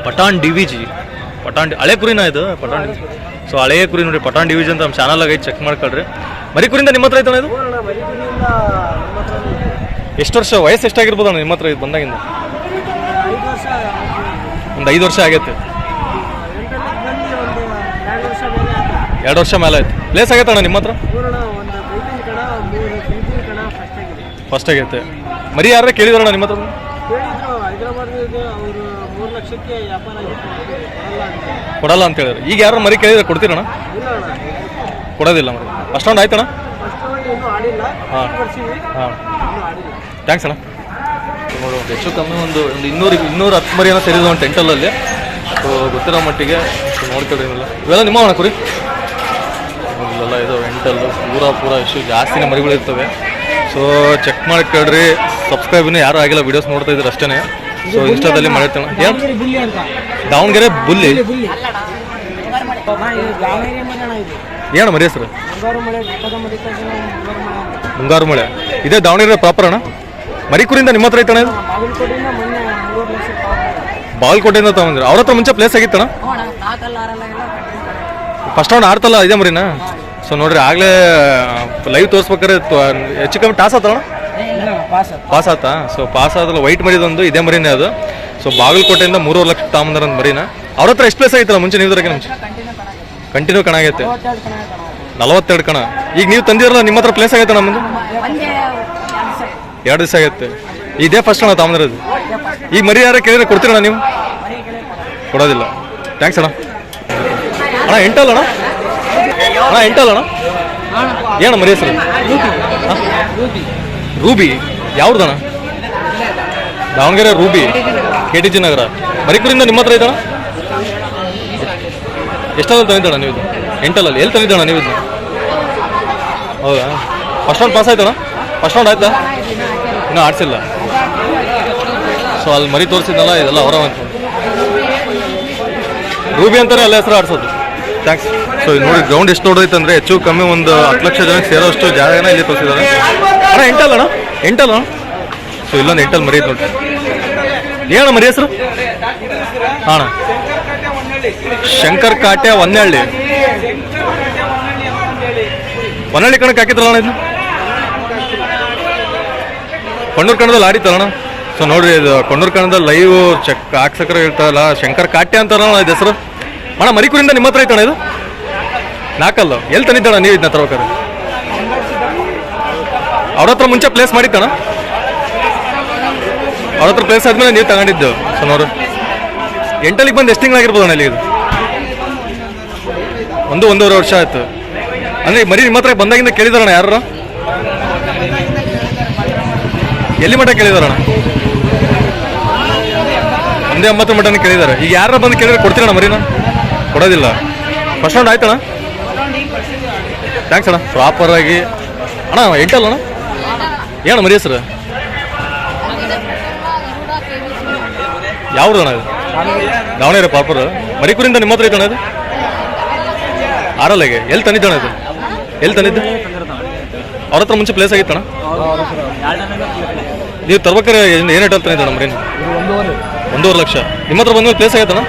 Pathan DVG Pathan ಹಳೆ ಕುರಿನ ಇದು ಪಠಾಣ್. ಸೊ ಹಳೆಯ ಕುರಿ ನೋಡಿ ಪಠಾಣ್ DVG ಅಂತ ನಮ್ಮ ಚಾನಲ್ ಐತೆ, ಚೆಕ್ ಮಾಡ್ಕೊಳ್ರಿ. ಮರಿ ಕುರಿಯಿಂದ ನಿಮ್ಮ ಹತ್ರ ಐತಣ್ಣ ಇದು? ಎಷ್ಟು ವರ್ಷ ವಯಸ್ಸು ಎಷ್ಟಾಗಿರ್ಬೋದಣ್ಣ ನಿಮ್ಮ ಹತ್ರ ಇದು ಬಂದಾಗಿಂದ? ಒಂದು 5 ವರ್ಷ ಆಗೈತೆ. 2 ವರ್ಷ ಮೇಲೆ ಆಯ್ತು. ಪ್ಲೇಸ್ ಆಗೈತಣ್ಣ ನಿಮ್ಮ ಹತ್ರ? ಫಸ್ಟ್ ಆಗೈತೆ. ಮರಿ ಯಾರ ಕೇಳಿದಾರಣ್ಣ ನಿಮ್ಮ ಹತ್ರ? ಕೊಡಲ್ಲ ಅಂತ ಹೇಳಿದ್ರು. ಈಗ ಯಾರು ಮರಿ ಕೇಳಿದ್ರೆ ಕೊಡ್ತೀರಣ್ಣ? ಕೊಡೋದಿಲ್ಲ ಮರಿ. ಫಸ್ಟ್ ರೌಂಡ್ ಆಯ್ತಣ್ಣ? ಹಾಂ ಹಾಂ, ಥ್ಯಾಂಕ್ಸ್ ಅಣ್ಣ. ನೋಡು ಹೆಚ್ಚು ಕಮ್ಮಿ ಒಂದು 210 ಮರಿ ಏನೋ ಸೇರಿದ್ರು ಒಂದು ಟೆಂಟಲಲ್ಲಿ. ಸೊ ಗೊತ್ತಿರೋ ಮಟ್ಟಿಗೆ ನೋಡ್ಕೊಳ್ರಿ. ಇವೆಲ್ಲ ನಿಮ್ಮ ಅಣ್ಣ ಕುರಿ? ಇಲ್ಲೆಲ್ಲ ಇದು ಎಂಟಲ್ಲು ಪೂರ ಎಷ್ಟು ಜಾಸ್ತಿನೇ ಮರಿಗಳು ಇರ್ತವೆ. ಸೊ ಚೆಕ್ ಮಾಡ್ಕೊಳ್ರಿ. ಸಬ್ಸ್ಕ್ರೈಬ್ನೂ ಯಾರು ಆಗಿಲ್ಲ, ವೀಡಿಯೋಸ್ ನೋಡ್ತಾ ಇದ್ರು ಅಷ್ಟೇ. ಸೊ ಇನ್ಸ್ಟಾದಲ್ಲಿ ಮಾಡಿರ್ತಾನೆ. ಏನು ದಾವಣಗೆರೆ ಬುಲ್ಲಿ? ಏನು ಮರಿ ಹೆಸರು? ಮುಂಗಾರು ಮಳೆ. ಇದೇ ದಾವಣಗೆರೆ ಪ್ರಾಪರ್ ಅಣ್ಣ? ಮರಿ ಕುರಿಯಿಂದ ನಿಮ್ಮ ಹತ್ರ ಐತಣ್ಣ ಇದು? ಬಾಗಲಕೋಟೆಯಿಂದ ತಗೊಂಡ್ರಿ. ಅವ್ರ ಹತ್ರ ಮುಂಚೆ ಪ್ಲೇಸ್ ಆಗಿತ್ತಣ್ಣ? ಫಸ್ಟ್ ರೌಂಡ್ ಆಡ್ತಲ್ಲ ಇದೇ ಮರಿನಾ? ಸೊ ನೋಡ್ರಿ, ಆಗಲೇ ಲೈವ್ ತೋರಿಸ್ಬೇಕಾದ್ರೆ ಹೆಚ್ಚು ಕಮ್ಮಿ ಟಾಸ್ ಆತಣ್ಣ? ಪಾಸ್ ಆತಾ? ಸೊ ಪಾಸ್ ಆದಲ್ಲ. ವೈಟ್ ಮರಿದೊಂದು ಇದೇ ಮರಿನೇ ಅದು. ಸೊ ಬಾಗಲಕೋಟೆಯಿಂದ 3.5 ಲಕ್ಷ ತಗೊಂಬಂದ್ರ ಮರಿನ. ಅವ್ರ ಹತ್ರ ಎಷ್ಟು ಪ್ಲೇಸ್ ಆಗಿತ್ತಲ್ಲ ಮುಂಚೆ? ನೀವು ಮುಂಚೆ ಕಂಟಿನ್ಯೂ ಕಣ ಆಗೈತೆ. 42 ಕಣ. ಈಗ ನೀವು ತಂದಿರಲ್ಲ, ನಿಮ್ಮ ಹತ್ರ ಪ್ಲೇಸ್ ಆಗೈತೆ ನಮ್ಮದು? 2 ದಿವಸ ಆಗೈತೆ. ಇದೇ ಫಸ್ಟ್ ಅಣ್ಣ ತಗೊಂಡಿರೋದು? ಈಗ ಮರಿ ಯಾರು ಕೇಳಿದ್ರೆ ಕೊಡ್ತೀರಣ್ಣ ನೀವು? ಕೊಡೋದಿಲ್ಲ. ಥ್ಯಾಂಕ್ಸ್ ಅಣ್ಣ. ಅಣ್ಣ ಎಂಟಲ್ಲ ಅಣ್ಣ? ಅಣ್ಣ ಎಂಟಲ್ಲ ಅಣ್ಣ? ಏನು ಮರಿ ಹೆಸರು? ರೂಬಿ. ಯಾವ್ದಣ್ಣ? ದಾವಣಗೆರೆ ರೂಬಿ, KTG ನಗರ. ಮರಿಕೂರಿಂದ ನಿಮ್ಮ ಹತ್ರ ಐತಣ್ಣ? ಎಷ್ಟಾದಲ್ಲಿ ತಂದಿದ್ದಣ್ಣ ನೀವು ಇದು? ಎಂಟಲ್ಲಲ್ಲಿ. ಎಲ್ಲಿ ತಂದಿದ್ದಣ್ಣ ನೀವು ಇದನ್ನ? ಹೌದಾ? ಫಸ್ಟ್ ರೌಂಡ್ ಪಾಸ್ ಆಯ್ತಣ್ಣ? ಫಸ್ಟ್ ರೌಂಡ್ ಆಯ್ತಾ? ಇನ್ನೂ ಆಡ್ಸಿಲ್ಲ. ಸೊ ಅಲ್ಲಿ ಮರಿ ತೋರಿಸಿದ್ನಲ್ಲ, ಇದೆಲ್ಲ ಅವರ ರೂಬಿ ಅಂತಾನೆ ಎಲ್ಲ ಹೆಸರು ಆಡ್ಸೋದು. ಥ್ಯಾಂಕ್ಸ್. ಸೊ ನೋಡಿ ಗ್ರೌಂಡ್ ಎಷ್ಟು ನೋಡೋದೈತೆ ಅಂದರೆ ಹೆಚ್ಚು ಕಮ್ಮಿ ಒಂದು 10 ಲಕ್ಷ ಜನಕ್ಕೆ ಸೇರೋಷ್ಟು ಜಾಗನ ಇಲ್ಲಿ ತೋರಿಸಿದ್ದಾರೆ. ಅಣ್ಣ ಎಂಟಲ್ಲ ಅಣ್ಣ? ಎಂಟಲ್ಲ? ಸೊ ಇಲ್ಲೊಂದು ಎಂಟಲ್ ಮರಿ ಐತೆ ನೋಡಿ. ಏನಣ್ಣ ಮರಿ ಹೆಸರು? ಹಾಂ, ಶಂಕರ್ ಕಾಟೆ ಹೊನ್ನಳ್ಳಿ. ಹೊನ್ನಳ್ಳಿ ಕಣಕ್ಕೆ ಹಾಕಿದ್ರಲ್ಲ ಅಣ್ಣ ಇದನ್ನ? ಕೊಂಡೂರು ಕಣದಲ್ಲಿ ಆಡಿತ್ತಲ್ಲಣ್ಣ? ಸೊ ನೋಡ್ರಿ, ಇದು ಕೊಂಡೂರು ಕಣದಲ್ಲಿ ಲೈವ್ ಚೆಕ್ ಹಾಕ್ಸಕ್ರೆ ಇರ್ತಾರಲ್ಲ, ಶಂಕರ್ ಕಾಟೆ ಅಂತಾರಲ್ಲ ಇದು ಹೆಸರು. ಅಣ್ಣ ಮರಿಕೂರಿಂದ ನಿಮ್ಮ ಹತ್ರ ಐತಣ್ಣ ಇದು? 4 ಕಲ್ಲು. ಎಲ್ಲಿ ತಂದಿದ್ದಣ್ಣ ನೀವು ಇದನ್ನ ತಗೋಬೇಕಾರೆ? ಅವ್ರ ಹತ್ರ ಮುಂಚೆ ಪ್ಲೇಸ್ ಮಾಡಿತ್ತಣ್ಣ? ಅವ್ರ ಹತ್ರ ಪ್ಲೇಸ್ ಆದ್ಮೇಲೆ ನೀವು ತಗೊಂಡಿದ್ದು. ಸೊ ನೋಡ್ರಿ, ಎಂಟಲ್ಲಿಗೆ ಬಂದು ಎಷ್ಟು ತಿಂಗಳಾಗಿರ್ಬೋದಣ್ಣ ಇಲ್ಲಿ? ಇದು 1.5 ವರ್ಷ ಆಯ್ತು. ಅಂದರೆ ಮರಿ ನಿಮ್ಮ ಹತ್ರ ಬಂದಾಗಿಂದ ಕೇಳಿದಾರಣ್ಣ ಯಾರು? ಎಲ್ಲಿ ಮಠ ಕೇಳಿದಾರಣ್ಣ? 1.9 ಮಟನ ಕೇಳಿದ್ದಾರೆ. ಈಗ ಯಾರ ಬಂದು ಕೇಳಿದ್ರೆ ಕೊಡ್ತೀರಣ್ಣ ಮರಿನ? ಕೊಡೋದಿಲ್ಲ. ಫಸ್ಟ್ ರೌಂಡ್ ಆಯ್ತಣ್ಣ? ಥ್ಯಾಂಕ್ಸ್ ಅಣ್ಣ. ಪ್ರಾಪರ್ ಆಗಿ ಅಣ್ಣ ಎಂಟಲ್ಲ ಅಣ್ಣ? ಏನು ಮರಿ ಹೆಸರು? ಯಾವ್ದು ಅಣ್ಣ ಇದು? ದಾವಣಗೆರೆ ಪ್ರಾಪರ್. ಮರಿಕೂರಿಂದ ನಿಮ್ಮ ಹತ್ರ ಐತಣ್ಣ ಇದು? ಆರಲ್ಲಿಗೆ. ಎಲ್ಲಿ ತಂದಿದ್ದಣ್ಣ ಇದು? ಎಲ್ಲಿ ತಂದಿದ್ದು? ಅವ್ರ ಹತ್ರ ಮುಂಚೆ ಪ್ಲೇಸ್ ಆಗಿತ್ತಣ್ಣ? ನೀವು ತರ್ಬೇಕಾರೆ ಏನು ರೇಟ್ ತಂದಿದ್ದಣ್ಣ ಮರಿನ? 1.5 ಲಕ್ಷ. ನಿಮ್ಮ ಹತ್ರ ಬಂದ್ಮೇಲೆ ಪ್ಲೇಸ್ ಆಗೈತಣ್ಣ?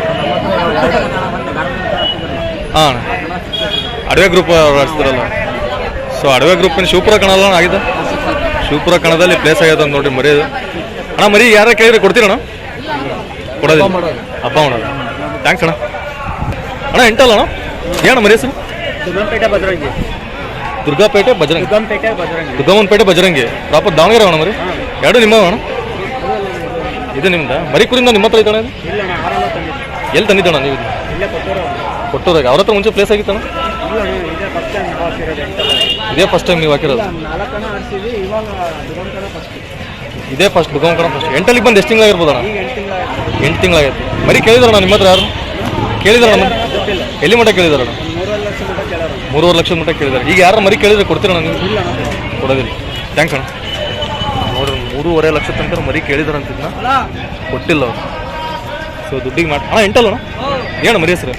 ಹಾಂ, ಅಡವೆ ಗ್ರೂಪ್ ಆಡಿಸ್ತಾರಲ್ಲ. ಸೊ ಅಡವೆ ಗ್ರೂಪಿನ ಶಿವಪುರ ಕಣಲ್ಲ ಆಗಿದೆ? ಶಿವಪುರ ಕಣದಲ್ಲಿ ಪ್ಲೇಸ್ ಆಗ್ಯದ ಅಂತ ನೋಡ್ರಿ ಮರಿ. ಅಣ್ಣ ಮರಿ ಯಾರ ಕೇಳಿದ್ರೆ ಕೊಡ್ತೀರಣ್ಣ? ಕೊಡೋದಿಲ್ಲ. ಹಬ್ಬ ಮಾಡೋದು. ಥ್ಯಾಂಕ್ಸ್ ಅಣ್ಣ. ಅಣ್ಣ ಎಂಟಲ್ಲ ಅಣ್ಣ? ಏನು ಮರಿ ಹೆಸರು? ದುರ್ಗಾಪೇಟೆ ಬಜರಂಗಿ. ದುರ್ಗಮ್ಮನಪೇಟೆ ಬಜರಂಗಿ. ಪ್ರಾಪರ್ ದಾವಣಗೆರೆ ಅಣ್ಣ ಮರಿ? 2 ನಿಮ್ಮ ಅಣ್ಣ? ಇದು ನಿಮ್ದ? ಮರಿಕೂರಿಂದ ನಿಮ್ಮ ಹತ್ರ ಐತಣ್ಣ ಇದು? ಎಲ್ಲಿ ತಂದಿದ್ದಣ್ಣ ನೀವು? ಕೊಟ್ಟೂರಾಗ. ಅವ್ರ ಹತ್ರ ಮುಂಚೆ ಪ್ಲೇಸ್ ಆಗಿತ್ತಣ್ಣ? ಇದೇ ಫಸ್ಟ್ ಟೈಮ್ ನೀವು ಹಾಕಿರೋದು? ಇದೇ ಫಸ್ಟ್ ದುರ್ಗಮ್ಮ ಕಣ ಫಸ್ಟ್. ಎಂಟಲ್ಲಿಗೆ ಬಂದು ಎಷ್ಟು ತಿಂಗಳಾಗಿರ್ಬೋದಣ್ಣ? 8 ತಿಂಗಳಾಗೈತೆ. ಮರಿ ಕೇಳಿದಾರಣ್ಣ ನಿಮ್ಮ ಹತ್ರ ಯಾರು? ಕೇಳಿದಾರಣ್ಣ? ಎಲ್ಲಿ ಮಟ್ಟ ಕೇಳಿದಾರಣ್ಣ? 3.5 ಲಕ್ಷದ ಮಟ್ಟ ಕೇಳಿದಾರೆ. ಈಗ ಯಾರು ಮರಿ ಕೇಳಿದ್ರೆ ಕೊಡ್ತೀರಣ್ಣ ನೀವು? ಕೊಡೋದಿಲ್ಲ. ಥ್ಯಾಂಕ್ಸ್ ಅಣ್ಣ. ನೋಡ್ರಿ, 3.5 ಲಕ್ಷ ತನಕ ಮರಿ ಕೇಳಿದಾರಂತಿದ್ನ, ಕೊಟ್ಟಿಲ್ಲ ಅವ್ರು. ಸೊ ದುಡ್ಡಿಗೆ ಮಾಡಿ ಅಣ್ಣ ಎಂಟಲ್ಲ ಅಣ್ಣ? ಏನು ಮರಿ ಹೆಸರು?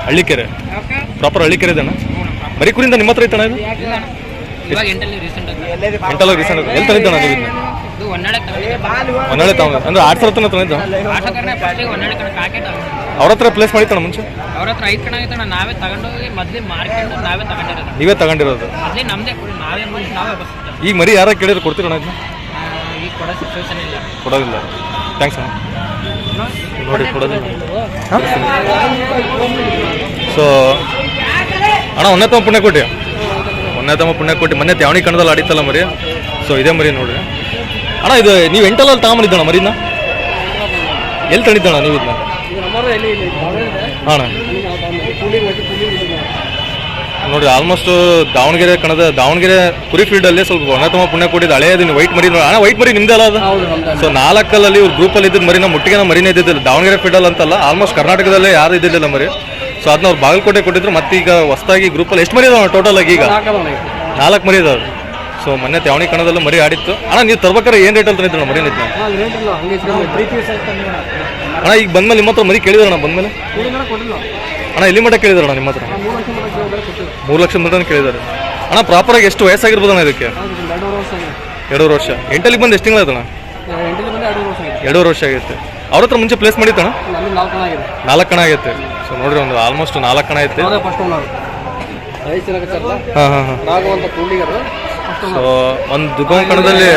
ಹಳ್ಳಿಕೆರೆ. ಪ್ರಾಪರ್ ಹಳ್ಳಿಕೆರೆ ಇದಣ್ಣ? ಮರಿಕೂರಿಂದ ನಿಮ್ಮ ಹತ್ರ ಐತಣ್ಣ ಇದು? ಎಂಟಲ್ಲ ರೀಸೆಂಟ್. ಎಲ್ಲಿ ತಂದಿದ್ದಣ್ಣ ನೀವು ಇದನ್ನ? ಒಂದೊಳ್ಳೆ ತಗೊಂಡು ಅಂದ್ರೆ 8 ಸಾವಿರ ತಂದಿದ್ದ ಅವ್ರ ಹತ್ರ ಪ್ಲೇಸ್ ಮಾಡಿತ್ತಣ್ಣ ಮುಂಚೆ ಅವ್ರ ಹತ್ರ 5 ಕಣ ಆಗಿತ್ತಣ್ಣ. ನಾವೇ ತಗೊಂಡೋಗಿ ಮೊದಲೇ ಮಾರ್ಕೆಟ್ ನಾವೇ ತಗೊಂಡಿರೋದು. ನೀವೇ ತಗೊಂಡಿರೋದು ಮೊದಲೇ ನಮ್ಮದೇ ನಾವೇ ಈಗ ಮರಿ ಯಾರ ಕೇಳಿದ್ರೆ ಕೊಡ್ತೀರಣ್ಣ ಇದನ್ನ? ಈಗ ಕೊಡೋ ಸಿಚುವೇಶನ್ ಇಲ್ಲ. ಕೊಡೋದಿಲ್ಲ. ಥ್ಯಾಂಕ್ಸ್ ಅಣ್ಣ. ನೋಡಿ ಕೊಡೋದಿಲ್ಲ. ಸೊ ಅಣ್ಣ ಉನ್ನತಮ ಪುಣ್ಯಕೋಟಿ ಮೊನ್ನೆ ತ್ಯಾವಣಿ ಕಣದಲ್ಲಿ ಆಡಿತ್ತಲ್ಲ ಮರಿ. ಸೊ ಇದೇ ಮರಿ ನೋಡ್ರಿ ಅಣ್ಣ. ಇದು ನೀವು ಎಂಟಲಲ್ಲಿ ತಗೊಂಬಂದಿದ್ದಣ್ಣ ಮರಿನ? ಎಲ್ಲಿ ತಂದಿದ್ದಣ್ಣ ನೀವು ಇದನ್ನ? ಅಣ್ಣ ನೋಡಿ ಆಲ್ಮೋಸ್ಟ್ ದಾವಣಗೆರೆ ಕುರಿ ಫೀಲ್ಡಲ್ಲಿ ಸ್ವಲ್ಪ ಉನ್ನತಮ ಪುಣ್ಯಕೋಟಿದ ಹಳೆಯದು ವೈಟ್ ಮರಿ ಅಣ್ಣ. ವೈಟ್ ಮರಿ ನಿಮ್ದೇ ಅಲ್ಲ ಅದು? ಸೊ 4 ಇವ್ರು ಗ್ರೂಪಲ್ಲಿ ಇದ್ದ ಮರಿನ ಮುಟ್ಟಿಗೆ ಮರಿನೇ ಇದ್ದಿದ್ದಿಲ್ಲ ದಾವಣಗೆರೆ ಫೀಲ್ಡಲ್ಲಿ ಅಂತಲ್ಲ, ಆಲ್ಮೋಸ್ಟ್ ಕರ್ನಾಟಕದಲ್ಲೇ ಯಾರು ಇದ್ದಿದ್ದಿಲ್ಲ ಮರಿ. ಸೊ ಅದನ್ನ ಅವ್ರು ಬಾಗಲಕೋಟೆ ಕೊಟ್ಟಿದ್ರು. ಮತ್ತೆ ಈಗ ಹೊಸದಾಗಿ ಗ್ರೂಪಲ್ಲಿ ಎಷ್ಟು ಮರಿ ಇದಾವೆ ಟೋಟಲ್ ಆಗಿ? ಈಗ 4 ಮರಿ ಇದಾವೆ. ಸೊ ಮೊನ್ನೆ ತ್ಯಾವಣಿ ಕಣದಲ್ಲೂ ಮರಿ ಆಡಿತ್ತು ಅಣ್ಣ. ನೀವು ತರ್ಬೇಕಾರೆ ಏನು ರೇಟಲ್ಲಿ ತಂದಿದ್ರು ಮರಿ ನಿದ್ನ? ಅಣ್ಣ ಈಗ ಬಂದ್ಮೇಲೆ ನಿಮ್ಮ ಹತ್ರ ಮರಿ ಕೇಳಿದ್ರಣ್ಣ? ಬಂದ್ಮೇಲೆ ಅಣ್ಣ ಎಲ್ಲಿ ಮಟ್ಟ ಕೇಳಿದ್ರಣ್ಣ ನಿಮ್ಮ ಹತ್ರ? 3 ಲಕ್ಷ ಮಟ್ಟ ಕೇಳಿದ್ದಾರೆ ಅಣ್ಣ. ಪ್ರಾಪರಾಗಿ ಎಷ್ಟು ವಯಸ್ಸಾಗಿರ್ಬೋದಣ್ಣ ಇದಕ್ಕೆ? 2 ವರ್ಷ. ಎಂಟಲ್ಲಿಗೆ ಬಂದು ಎಷ್ಟು ತಿಂಗಳಾಯ್ತಣ್ಣ? 2 ವರ್ಷ ಆಗೈತೆ. ಅವ್ರ ಹತ್ರ ಮುಂಚೆ ಪ್ಲೇಸ್ ಮಾಡಿತ್ತಣ್ಣ? 4 ಕಣ ಆಗೈತೆ. ಸೊ ನೋಡ್ರಿ ಒಂದು ಆಲ್ಮೋಸ್ಟ್ 4 ಕಣ ಐತೆ. ಸೊ ಒಂದು ದುಕಾನ್ ಕಣದಲ್ಲಿ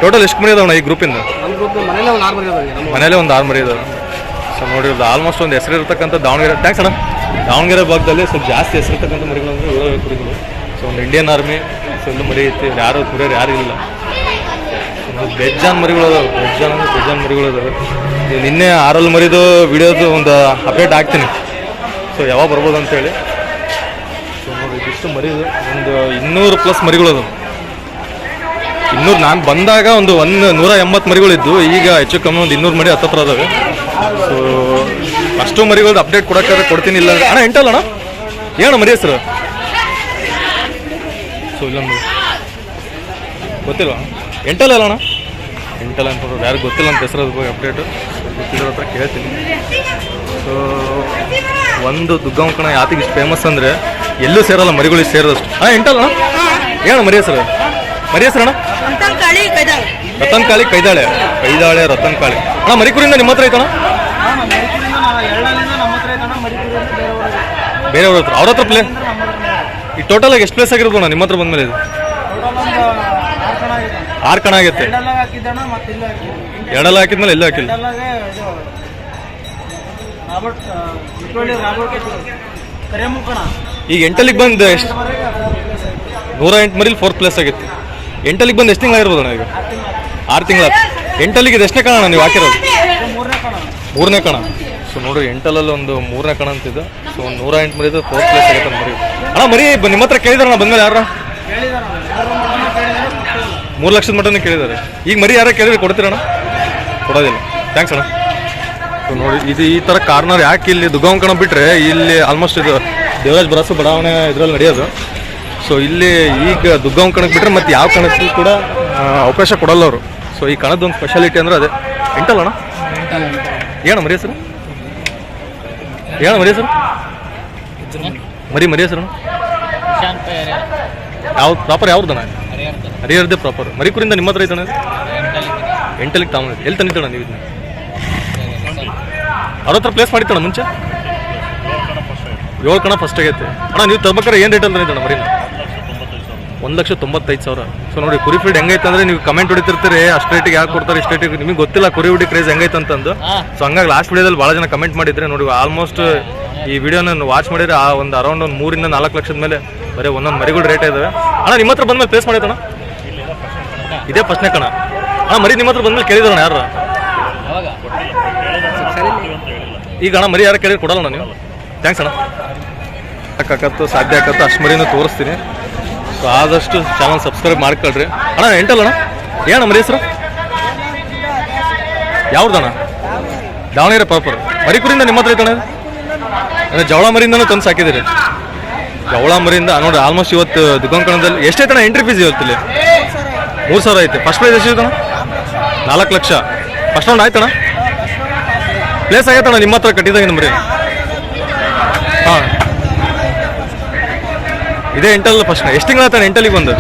ಟೋಟಲ್ ಎಷ್ಟು ಮರಿ ಇದಾವಣ್ಣ ಈ ಗ್ರೂಪಿಂದ? ಮನೇಲೆ ಒಂದು 6 ಮರಿ ಇದಾವೆ. ಸೊ ನೋಡಿ ಆಲ್ಮೋಸ್ಟ್ ಒಂದು ಹೆಸರು ಇರ್ತಕ್ಕಂಥ ದಾವಣಗೆರೆ. ಥ್ಯಾಂಕ್ಸ್ ಅಣ್ಣ. ದಾವಣಗೆರೆ ಭಾಗದಲ್ಲಿ ಸ್ವಲ್ಪ ಜಾಸ್ತಿ ಹೆಸರಿರ್ತಕ್ಕಂಥ ಮರಿಗಳು ಅಂದರೆ ಇರೋ ಕುರಿಗಳು. ಸೊ ಒಂದು ಇಂಡಿಯನ್ ಆರ್ಮಿ. ಸೊ ಇಲ್ಲೂ ಮರಿ ಐತಿ. ಯಾರು ಕುರಿಯೋರು ಯಾರು ಇಲ್ಲ. ಬೆಜ್ಜಾನ್ ಮರಿಗಳು ಅದಾವೆ. ಬೆಜ್ಜಾನ್ ಮರಿಗಳು ಅದಾವೆ. ನಿನ್ನೆ 6 ಮರಿದು ವಿಡಿಯೋದು ಒಂದು ಅಪ್ಡೇಟ್ ಹಾಕ್ತೀನಿ. ಸೊ ಯಾವಾಗ ಬರ್ಬೋದು ಅಂತೇಳಿ. ಸೊ ನೋಡಿ ಇದಿಷ್ಟು ಮರಿ ಒಂದು 200+ ಮರಿಗಳು ಅದಾವೆ. 200 ನಾನು ಬಂದಾಗ ಒಂದು 180 ಮರಿಗಳಿದ್ದು. ಈಗ ಹೆಚ್ಚು ಕಮ್ಮಿ ಒಂದು 200 ಮರಿ ಹತ್ತತ್ರ ಅದಾವೆ. ಸೊ ಅಷ್ಟು ಮರಿಗಳದ್ದು ಅಪ್ಡೇಟ್ ಕೊಡೋಕ್ಕಾದ್ರೆ ಕೊಡ್ತೀನಿ. ಇಲ್ಲ ಅಣ್ಣ ಎಂಟಲ್ಲ ಅಣ್ಣ ಏನು ಮರಿ ಹೆಸರು? ಸೊ ಇಲ್ಲೊಂದು ಗೊತ್ತಿಲ್ವಾ? ಎಂಟಲ್ಲ ಅಲ್ಲ ಅಣ್ಣ? ಎಂಟಲ್ಲ ಅನ್ಕೊಂಡು ಯಾರು ಗೊತ್ತಿಲ್ಲ ಅಂತ ಹೆಸರು ಅದ್ರ ಅಪ್ಡೇಟು ಗೊತ್ತಿರೋ ಹತ್ರ ಕೇಳ್ತೀನಿ. ಸೊ ಒಂದು ದುಗ್ಗಾಂವ್ ಕಣ ಯಾತಿಗೆ ಇಷ್ಟು ಫೇಮಸ್ ಅಂದರೆ ಎಲ್ಲೂ ಸೇರಲ್ಲ ಮರಿಗಳಿಗೆ ಸೇರೋದಷ್ಟು. ಹಾಂ ಎಂಟಲ್ಲ ಅಣ್ಣ ಏನು ಮರಿ ಹೆಸರು? ಮರಿ ಹೆಸರು ಅಣ್ಣ? ರತನ್ ಕಾಳಿ ಕೈದಾಳೆ ರತನ್ ಕಾಳಿ ಅಣ್ಣ. ಮರಿಕೂರಿಂದ ನಿಮ್ಮ ಹತ್ರ ಐತಣ್ಣ? ಬೇರೆಯವ್ರ ಹತ್ರ ಅವ್ರ ಹತ್ರ ಪ್ಲೇ ಈ ಟೋಟಲ್ ಆಗಿ ಎಷ್ಟು ಪ್ಲೇಸ್ ಆಗಿರ್ಬೋದು ನಿಮ್ಮ ಹತ್ರ ಬಂದ್ಮೇಲೆ? ಇದು 6 ಕಣ ಆಗೈತೆ. 2 ಹಾಕಿದ್ಮೇಲೆ ಎಲ್ಲೂ ಹಾಕಿಲ್ಲ. ಈಗ ಎಂಟಲ್ಲಿಗೆ ಬಂದು ಎಷ್ಟು 108 ಮರಿಲಿ 4th ಪ್ಲೇಸ್ ಆಗಿತ್ತು. ಎಂಟಲ್ಲಿಗೆ ಬಂದು ಎಷ್ಟು ತಿಂಗಳಾಗಿರ್ಬೋದು ಅಣ್ಣ? ಈಗ 6 ತಿಂಗಳ. ಎಂಟಲ್ಲಿಗೆ ಇದು ಎಷ್ಟನೇ ಕಣ ನೀವು ಹಾಕಿರೋದು? 3ನೇ ಕಣ. ಸೊ ನೋಡ್ರಿ ಎಂಟಲಲ್ಲಿ ಒಂದು 3ನೇ ಕಣ ಅಂತಿದ್ದು. ಸೊ ಒಂದು 108 ಮರಿದು 4th ಪ್ಲೇಸ್ ಆಗೈತೆ ಮರಿ ಅಣ್ಣ. ಮರಿ ನಿಮ್ಮ ಹತ್ರ ಕೇಳಿದಾರಣ್ಣ ಬಂದ್ಮೇಲೆ? ಯಾರ 3 ಲಕ್ಷದ ಮಟ್ಟನೇ ಕೇಳಿದ್ದಾರೆ. ಈಗ ಮರಿ ಯಾರ ಕೇಳಿದ್ರೆ ಕೊಡ್ತೀರಣ್ಣ? ಕೊಡೋದಿಲ್ಲ. ಥ್ಯಾಂಕ್ಸ್ ಅಣ್ಣ. ಸೊ ನೋಡಿ ಇದು ಈ ಥರ ಕಾರ್ನರ್ ಯಾಕೆ ಇಲ್ಲಿ ದುಗಾಂವ್ ಕಣ ಬಿಟ್ಟರೆ ಇಲ್ಲಿ ಆಲ್ಮೋಸ್ಟ್ ಇದು ದೇವರಾಜ್ ಬರಸು ಬಡಾವಣೆ ಇದರಲ್ಲಿ ನಡೆಯೋದು. ಸೊ ಇಲ್ಲಿ ಈಗ ದುಗ್ಗಾಂವ್ ಕಣಕ್ಕೆ ಬಿಟ್ಟರೆ ಮತ್ತು ಯಾವ ಕಣಕ್ಕೂ ಕೂಡ ಅವಕಾಶ ಕೊಡಲ್ಲ ಅವರು. ಸೊ ಈ ಕಣದೊಂದು ಸ್ಪೆಷಾಲಿಟಿ ಅಂದರೆ ಅದೇ. ಎಂಟಲ್ಲ ಅಣ್ಣ ಏನು ಮರಿ ಹೆಸರು? ಮರಿ ಹೆಸರು ಮರಿ ಹೆಸರು ಯಾವ್ದು ಪ್ರಾಪರ್? ಯಾವ್ದಣ್ಣ? ಹರಿಹರದೇ ಪ್ರಾಪರ್. ಮರಿಕೂರಿಂದ ನಿಮ್ಮ ಹತ್ರ ಐತಣ್ಣ? ಎಂಟಲ್ಲಿಗೆ ತಾವು ಎಲ್ಲಿ ತಂದಿದ್ದಣ್ಣ ನೀವು ಇದನ್ನ? ಅವ್ರ ಹತ್ರ ಪ್ಲೇಸ್ ಮಾಡಿತ್ತಣ್ಣ ಮುಂಚೆ? 7 ಕಣ ಫಸ್ಟ್ ಆಗೈತೆ ಅಣ್ಣ. ನೀವು ತರ್ಬೇಕಾರೆ ಏನು ರೇಟಲ್ಲಿ ತಂದಿದ್ದಣ್ಣ ಮರಿನ? 1,95,000. ಸೊ ನೋಡಿ ಕುರಿ ಫೀಲ್ಡ್ ಹೆಂಗೈತೆ ಅಂದರೆ ನೀವು ಕಮೆಂಟ್ ಹೊಡಿತಿರ್ತೀರಿ ಅಷ್ಟು ರೇಟಿಗೆ ಯಾಕೆ ಕೊಡ್ತಾರೆ ಇಷ್ಟು ರೇಟಿಗೆ. ನಿಮಗೆ ಗೊತ್ತಿಲ್ಲ ಕುರಿ ಹುಡಿ ಕ್ರೇಜ್ ಹೆಂಗೈತೆ ಅಂತಂದು. ಸೊ ಹಂಗಾಗಿ ಲಾಸ್ಟ್ ವಿಡಿಯೋದಲ್ಲಿ ಭಾಳ ಜನ ಕಮೆಂಟ್ ಮಾಡಿದ್ರೆ ನೋಡಿ ಆಲ್ಮೋಸ್ಟ್ ಈ ವಿಡಿಯೋನ ವಾಚ್ ಮಾಡಿದ್ರೆ ಒಂದು ಅರೌಂಡ್ ಒಂದು 3 ಇಂದ 4 ಲಕ್ಷದ ಮೇಲೆ ಬರೀ ಒಂದೊಂದು ಮರಿಗಳು ರೇಟ್ ಇದಾವೆ ಅಣ್ಣ. ನಿಮ್ಮ ಹತ್ರ ಬಂದ್ಮೇಲೆ ಪ್ಲೇಸ್ ಮಾಡೈತಣ್ಣ? ಇದೇ ಫಸ್ಟ್ನೇ ಕಣ ಅಣ್ಣ. ಮರಿ ನಿಮ್ಮ ಹತ್ರ ಬಂದ್ಮೇಲೆ ಕೇಳಿದ್ರಣ್ಣ ಯಾರು? ಈಗ ಅಣ್ಣ ಮರಿ ಯಾರು ಕೇಳಿದ್ರೆ ಕೊಡಲ್ಲ ನೀವು? ಥ್ಯಾಂಕ್ಸ್ ಅಣ್ಣ. ಸಾಧ್ಯ ಆಗತ್ತೋ ಅಷ್ಟು ಮರಿನೂ ತೋರಿಸ್ತೀನಿ. ಸೊ ಆದಷ್ಟು ಚಾನಲ್ ಸಬ್ಸ್ಕ್ರೈಬ್ ಮಾಡ್ಕೊಳ್ರಿ ಅಣ್ಣ. ಎಂಟಲ್ಲ ಅಣ್ಣ ಏನು ಮರಿ ಹೆಸರು? ಯಾವ್ದಣ್ಣ? ದಾವಣಗೆರೆ ಪ್ರಾಪರ್. ಮರಿಕೂರಿಂದ ನಿಮ್ಮ ಹತ್ರ ಐತಣ್ಣ? ಜವಳ ಮರಿಯಿಂದನೂ ತಂದು ಸಾಕಿದ್ದೀರಿ? ಜವಳ ಮರಿಯಿಂದ ನೋಡಿ ಆಲ್ಮೋಸ್ಟ್ ಇವತ್ತು ದುಕಾನ್ ಕಣದಲ್ಲಿ ಎಷ್ಟೈತಣ್ಣ ಎಂಟ್ರಿ ಫೀಸ್ ಇವತ್ತಿಲ್ಲಿ? 3,000 ಐತೆ. ಫಸ್ಟ್ ಪ್ರೈಸ್ ಎಷ್ಟಿದಣ್ಣ? 4 ಲಕ್ಷ. ಫಸ್ಟ್ ರೌಂಡ್ ಆಯ್ತಣ್ಣ? ಪ್ಲೇಸ್ ಆಗೈತಣ್ಣ ನಿಮ್ಮ ಹತ್ರ ಕಟ್ಟಿದಾಗ ಮರಿ? ಹಾಂ ಇದೇ ಇದೇ ಎಂಟಲ್ ಫಸ್ಟ್ ಎಷ್ಟು ತಿಂಗಳಾಯ್ತಾನೆ ಎಂಟಲ್ಲಿಗೆ ಬಂದು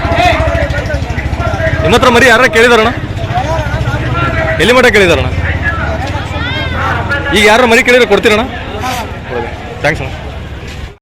ನಿಮ್ಮ ಹತ್ರ ಮರಿ ಯಾರ ಕೇಳಿದಾರಣ ಎಲ್ಲಿ ಮಟ್ಟ ಕೇಳಿದಾರಣ ಈಗ ಯಾರು ಮರಿ ಕೇಳಿದ್ರೆ ಕೊಡ್ತೀರಣ್ಣ ಥ್ಯಾಂಕ್ಸ್ ಅಣ್ಣ